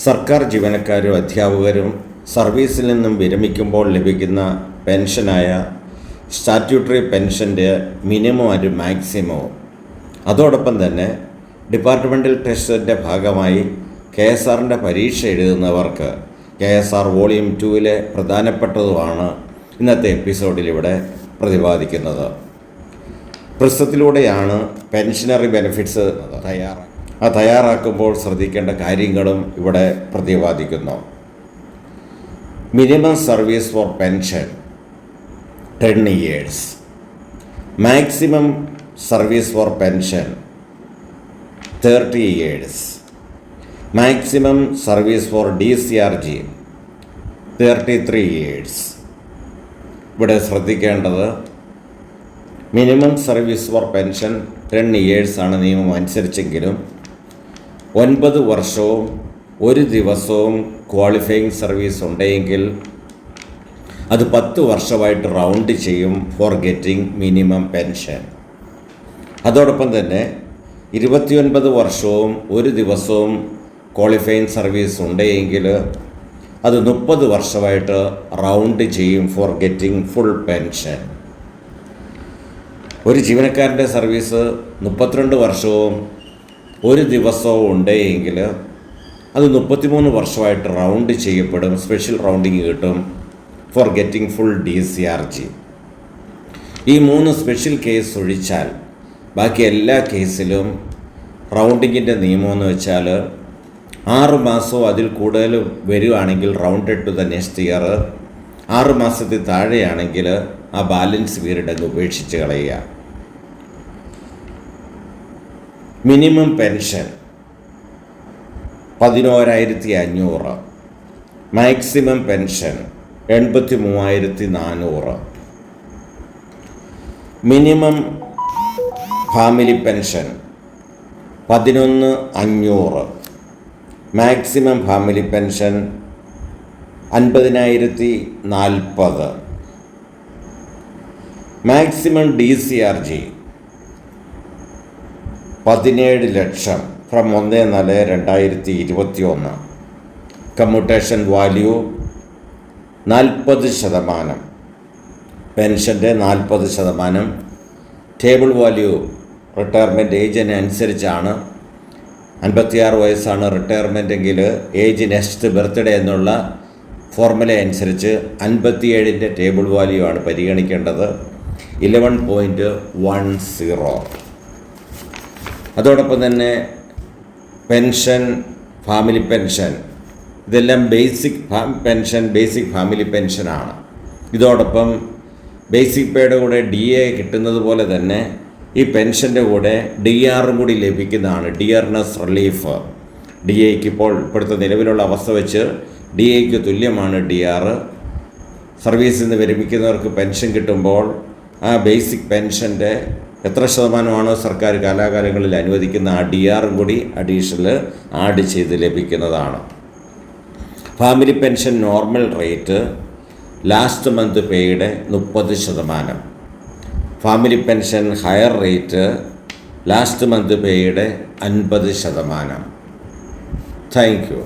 സർക്കാർ ജീവനക്കാരും അധ്യാപകരും സർവീസിൽ നിന്നും വിരമിക്കുമ്പോൾ ലഭിക്കുന്ന പെൻഷനായ സ്റ്റാറ്റ്യൂട്ടറി പെൻഷൻ്റെ മിനിമവും മാക്സിമവും, അതോടൊപ്പം തന്നെ ഡിപ്പാർട്ട്മെൻ്റൽ ടെസ്റ്റിൻ്റെ ഭാഗമായി KSRൻ്റെ പരീക്ഷ എഴുതുന്നവർക്ക് KSR വോളിയം 2 പ്രധാനപ്പെട്ടതുമാണ് ഇന്നത്തെ എപ്പിസോഡിലിവിടെ പ്രതിപാദിക്കുന്നത്. പ്രസ്തത്തിലൂടെയാണ് പെൻഷനറി ബെനിഫിറ്റ്സ് തയ്യാറാക്കുമ്പോൾ ശ്രദ്ധിക്കേണ്ട കാര്യങ്ങളും ഇവിടെ പ്രതിപാദിക്കുന്നു. Minimum service for pension 10 years, maximum service for pension 30 years, maximum service for DCRG 33 years. ഇവിടെ ശ്രദ്ധിക്കേണ്ടത് minimum service for pension 10 years ആണ് നിയമം അനുസരിച്ചെങ്കിലും 9 വർഷവും 1 ദിവസവും ക്വാളിഫയിങ് സർവീസ് ഉണ്ടെങ്കിൽ അത് 10 വർഷമായിട്ട് റൗണ്ട് ചെയ്യും ഫോർ ഗെറ്റിംഗ് മിനിമം പെൻഷൻ. അതോടൊപ്പം തന്നെ 29 വർഷവും 1 ദിവസവും ക്വാളിഫയിങ് സർവീസ് ഉണ്ടെങ്കിൽ അത് 30 വർഷമായിട്ട് റൗണ്ട് ചെയ്യും ഫോർ ഗെറ്റിംഗ് ഫുൾ പെൻഷൻ. ഒരു ജീവനക്കാരൻ്റെ സർവീസ് 32 വർഷവും 1 ദിവസവും ഉണ്ടെങ്കിൽ അത് 33 വർഷമായിട്ട് റൗണ്ട് ചെയ്യപ്പെടും, സ്പെഷ്യൽ റൗണ്ടിങ് കിട്ടും ഫോർ ഗെറ്റിംഗ് ഫുൾ DCRG. ഈ 3 സ്പെഷ്യൽ കേസ് ഒഴിച്ചാൽ ബാക്കി എല്ലാ കേസിലും റൗണ്ടിങ്ങിൻ്റെ നിയമമെന്ന് വെച്ചാൽ 6 മാസമോ അതിൽ കൂടുതൽ വരികയാണെങ്കിൽ rounded to the next year, 6 മാസത്തിൽ താഴെയാണെങ്കിൽ ആ ബാലൻസ് പീരീഡ് അങ്ങ് ഉപേക്ഷിച്ച് കളയുക. Minimum pension 11,500, maximum pension 83,400. Minimum family pension 11,500, maximum family pension 50,040. Maximum DCRG 17 ലക്ഷം ഫ്രം 1/4/2021. കമ്മ്യൂട്ടേഷൻ വാല്യൂ 40%, പെൻഷൻ്റെ 40%. ടേബിൾ വാല്യൂ റിട്ടയർമെൻറ്റ് ഏജിന് അനുസരിച്ചാണ്. 56 വയസ്സാണ് റിട്ടയർമെൻ്റ് എങ്കിൽ ഏജ് നെക്സ്റ്റ് ബർത്ത്ഡേ എന്നുള്ള ഫോർമുല അനുസരിച്ച് 57ൻ്റെ ടേബിൾ വാല്യൂ ആണ് പരിഗണിക്കേണ്ടത്, 11.10. അതോടൊപ്പം തന്നെ പെൻഷൻ, ഫാമിലി പെൻഷൻ ഇതെല്ലാം ബേസിക് പെൻഷൻ, ബേസിക് ഫാമിലി പെൻഷനാണ്. ഇതോടൊപ്പം ബേസിക് പേയുടെ കൂടെ DA കിട്ടുന്നത് പോലെ തന്നെ ഈ പെൻഷൻ്റെ കൂടെ DRും കൂടി ലഭിക്കുന്നതാണ്, ഡിയർനെസ് റിലീഫ്. DAക്ക് ഇപ്പോഴത്തെ നിലവിലുള്ള അവസ്ഥ വെച്ച് DAക്ക് തുല്യമാണ് DR. സർവീസിൽ നിന്ന് വിരമിക്കുന്നവർക്ക് പെൻഷൻ കിട്ടുമ്പോൾ ആ ബേസിക് പെൻഷൻ്റെ എത്ര ശതമാനമാണോ സർക്കാർ കാലാകാലങ്ങളിൽ അനുവദിക്കുന്ന ആ DRും കൂടി അഡീഷണൽ ആഡ് ചെയ്ത് ലഭിക്കുന്നതാണ്. Family pension normal rate last month പേയുടെ 30%, family pension higher rate last month പേയുടെ 50%. Thank U.